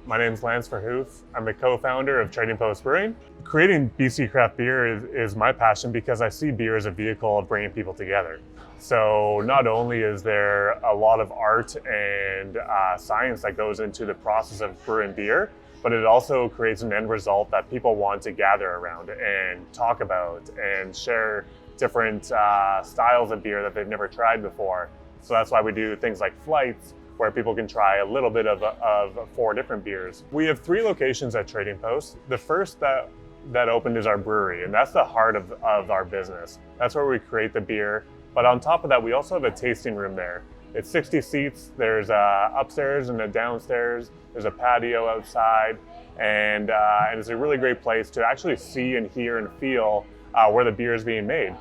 My name is Lance Verhoof. I'm a co-founder of Trading Post Brewing. Creating BC craft beer is my passion because I see beer as a vehicle of bringing people together. So not only is there a lot of art and science that goes into the process of brewing beer, but it also creates an end result that people want to gather around and talk about and share different styles of beer that they've never tried before. So that's why we do things like flights, where people can try a little bit of 4 different beers. We have 3 locations at Trading Post. The first that opened is our brewery, and that's the heart of our business. That's where we create the beer. But on top of that, we also have a tasting room there. It's 60 seats. There's upstairs and a downstairs. There's a patio outside, and it's a really great place to actually see and hear and feel where the beer is being made.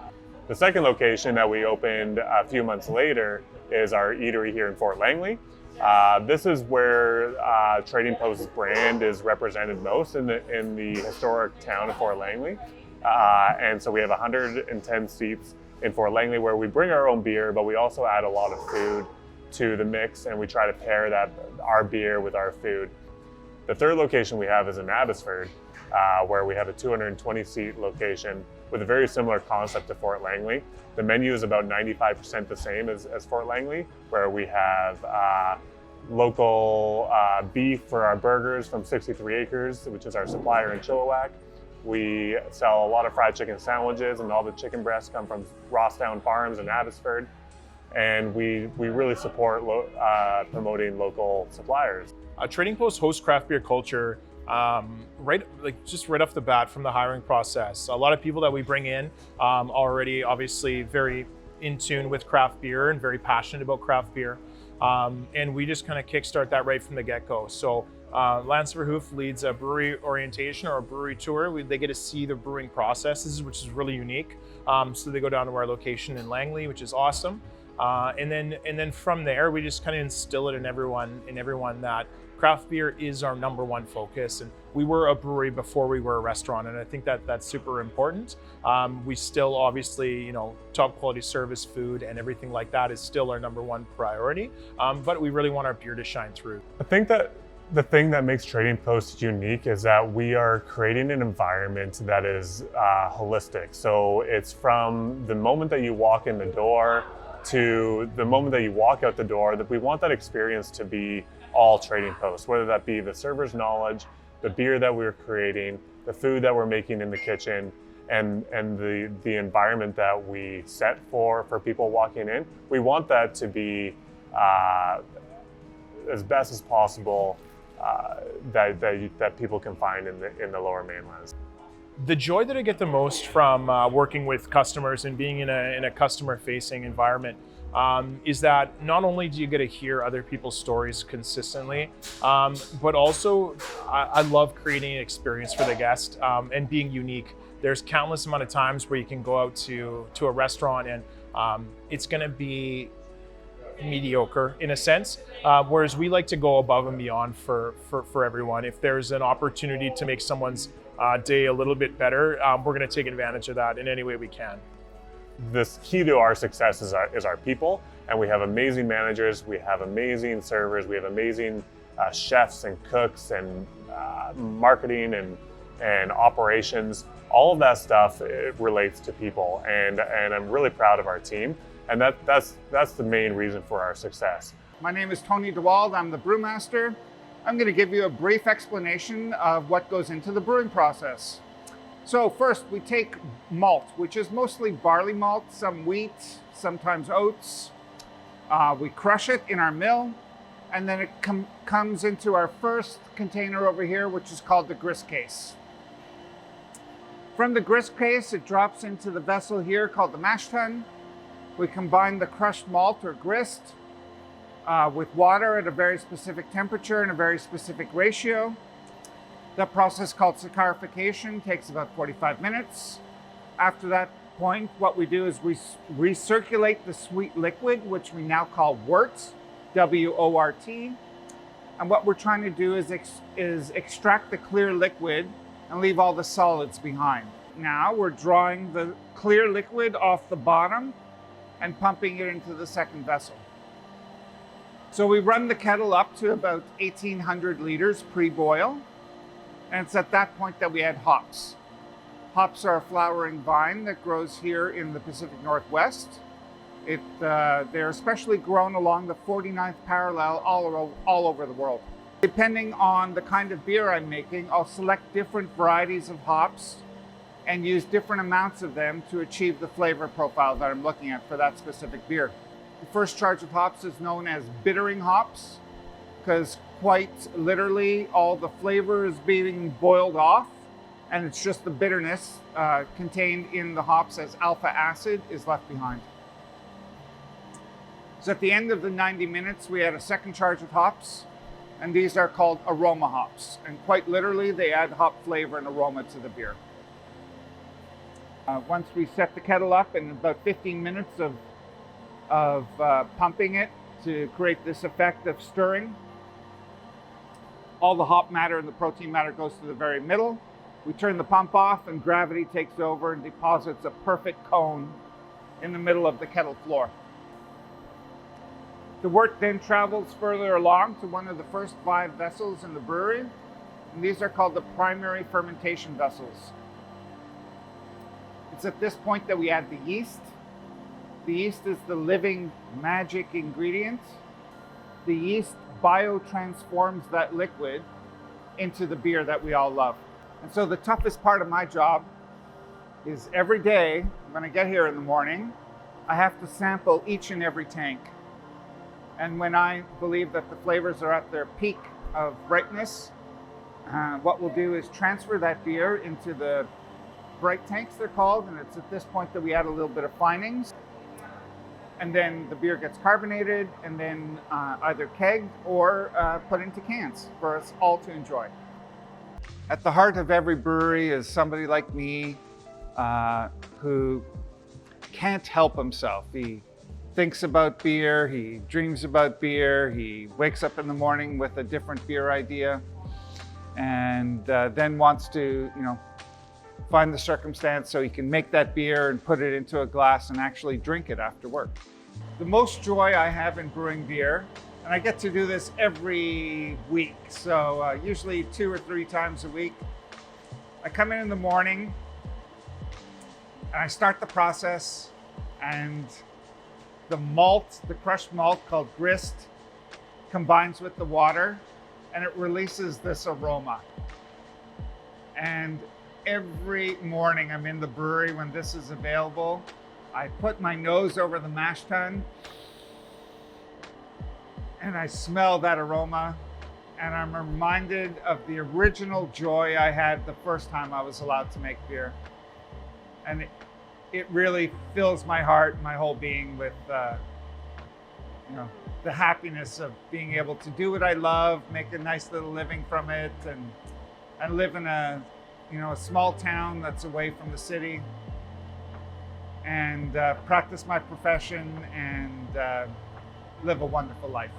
The second location that we opened a few months later is our eatery here in Fort Langley. This is where Trading Post's brand is represented most in the historic town of Fort Langley. And so we have 110 seats in Fort Langley where we bring our own beer, but we also add a lot of food to the mix, and we try to pair our beer with our food. The third location we have is in Abbotsford, where we have a 220 seat location with a very similar concept to Fort Langley. The menu is about 95% the same as Fort Langley, where we have local beef for our burgers from 63 Acres, which is our supplier in Chilliwack. We sell a lot of fried chicken sandwiches, and all the chicken breasts come from Rosstown Farms in Abbotsford. And we really support promoting local suppliers. Trading Post hosts craft beer culture right off the bat from the hiring process. A lot of people that we bring in already obviously very in tune with craft beer and very passionate about craft beer. And we just kind of kickstart that right from the get-go. So Lance Verhoof leads a brewery orientation or a brewery tour. They get to see the brewing processes, which is really unique. So they go down to our location in Langley, which is awesome. And then from there, we just kind of instill it in everyone that craft beer is our #1 focus. And we were a brewery before we were a restaurant, and I think that that's super important. We still obviously, top quality service, food, and everything like that is still our #1 priority. But we really want our beer to shine through. I think that the thing that makes Trading Post unique is that we are creating an environment that is holistic. So it's from the moment that you walk in the door to the moment that you walk out the door, that we want that experience to be all Trading Post, whether that be the server's knowledge, the beer that we're creating, the food that we're making in the kitchen, and the environment that we set for people walking in. We want that to be as best as possible that people can find in the Lower Mainland. The joy that I get the most from working with customers and being in a customer-facing environment is that not only do you get to hear other people's stories consistently, but also I love creating an experience for the guest and being unique. There's countless amount of times where you can go out to a restaurant and it's going to be mediocre in a sense, whereas we like to go above and beyond for everyone. If there's an opportunity to make someone's day a little bit better, we're going to take advantage of that in any way we can. This key to our success is our people, and we have amazing managers, we have amazing servers, we have amazing chefs and cooks and marketing and operations. All of that stuff, it relates to people, and I'm really proud of our team, and that's the main reason for our success. My name is Tony DeWald. I'm the brewmaster. I'm going to give you a brief explanation of what goes into the brewing process. So first, we take malt, which is mostly barley malt, some wheat, sometimes oats. We crush it in our mill, and then it comes into our first container over here, which is called the grist case. From the grist case, it drops into the vessel here called the mash tun. We combine the crushed malt or grist with water at a very specific temperature and a very specific ratio. That process called saccharification takes about 45 minutes. After that point, what we do is we recirculate the sweet liquid, which we now call wort, W-O-R-T. And what we're trying to do is extract the clear liquid and leave all the solids behind. Now we're drawing the clear liquid off the bottom and pumping it into the second vessel. So we run the kettle up to about 1,800 liters pre-boil. And it's at that point that we add hops. Hops are a flowering vine that grows here in the Pacific Northwest. They're especially grown along the 49th parallel all over the world. Depending on the kind of beer I'm making, I'll select different varieties of hops and use different amounts of them to achieve the flavor profile that I'm looking at for that specific beer. The first charge of hops is known as bittering hops, because quite literally all the flavor is being boiled off, and it's just the bitterness contained in the hops as alpha acid is left behind. So at the end of the 90 minutes, we add a second charge of hops, and these are called aroma hops. And quite literally, they add hop flavor and aroma to the beer. Once we set the kettle up, in about 15 minutes of pumping it to create this effect of stirring, all the hop matter and the protein matter goes to the very middle. We turn the pump off and gravity takes over and deposits a perfect cone in the middle of the kettle floor. The wort then travels further along to one of the first 5 vessels in the brewery, and these are called the primary fermentation vessels. It's at this point that we add the yeast. The yeast is the living magic ingredient. The yeast biotransforms that liquid into the beer that we all love. And so the toughest part of my job is every day when I get here in the morning, I have to sample each and every tank. And when I believe that the flavors are at their peak of ripeness, what we'll do is transfer that beer into the bright tanks, they're called, and it's at this point that we add a little bit of finings. And then the beer gets carbonated and then either kegged or put into cans for us all to enjoy. At the heart of every brewery is somebody like me who can't help himself. He thinks about beer, he dreams about beer, he wakes up in the morning with a different beer idea, and then wants to, find the circumstance so he can make that beer and put it into a glass and actually drink it after work. The most joy I have in brewing beer, and I get to do this every week, so usually 2 or 3 times a week. I come in the morning and I start the process, and the malt, the crushed malt called grist, combines with the water and it releases this aroma. And every morning I'm in the brewery when this is available, I put my nose over the mash tun and I smell that aroma, and I'm reminded of the original joy I had the first time I was allowed to make beer. And it really fills my heart, my whole being with the happiness of being able to do what I love, make a nice little living from it, and live in a small town that's away from the city, and practice my profession and live a wonderful life.